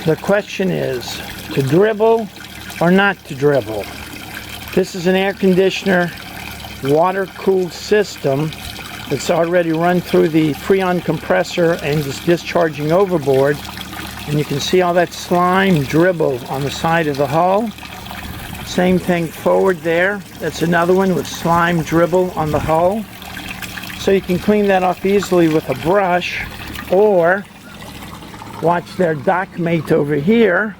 The question is, to dribble or not to dribble? This is an air conditioner, water-cooled system that's already run through the Freon compressor and is discharging overboard. And you can see all that slime dribble on the side of the hull. Same thing forward there. That's another one with slime dribble on the hull. So you can clean that off easily with a brush, or watch their dock mate over here.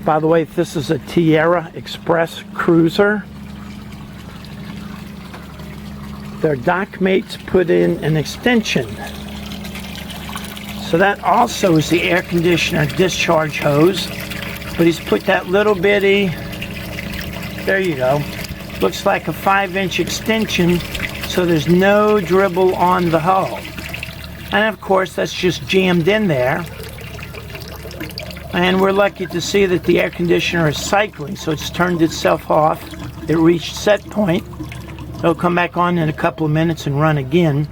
By the way, this is a Tierra Express cruiser. Their dock mates put in an extension. So that also is the air conditioner discharge hose. But he's put that little bitty, there you go, looks like a 5-inch extension, so there's no dribble on the hull. And of course that's just jammed in there. And we're lucky to see that the air conditioner is cycling, so it's turned itself off. It reached set point. It'll come back on in a couple of minutes and run again.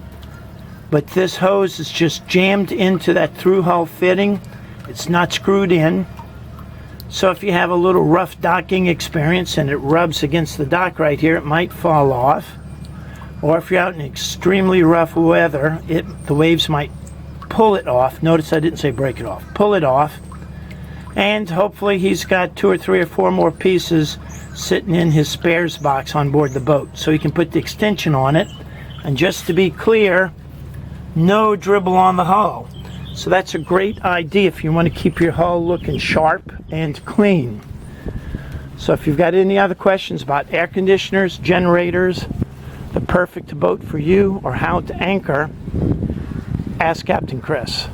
But this hose is just jammed into that through hull fitting. It's not screwed in. So if you have a little rough docking experience and it rubs against the dock right here, it might fall off. Or if you're out in extremely rough weather, the waves might pull it off. Notice I didn't say break it off. Pull it off. And hopefully he's got 2 or 3 or 4 more pieces sitting in his spares box on board the boat, so he can put the extension on it. And just to be clear, no dribble on the hull. So that's a great idea if you want to keep your hull looking sharp and clean. So if you've got any other questions about air conditioners, generators, the perfect boat for you, or how to anchor, ask Captain Chris.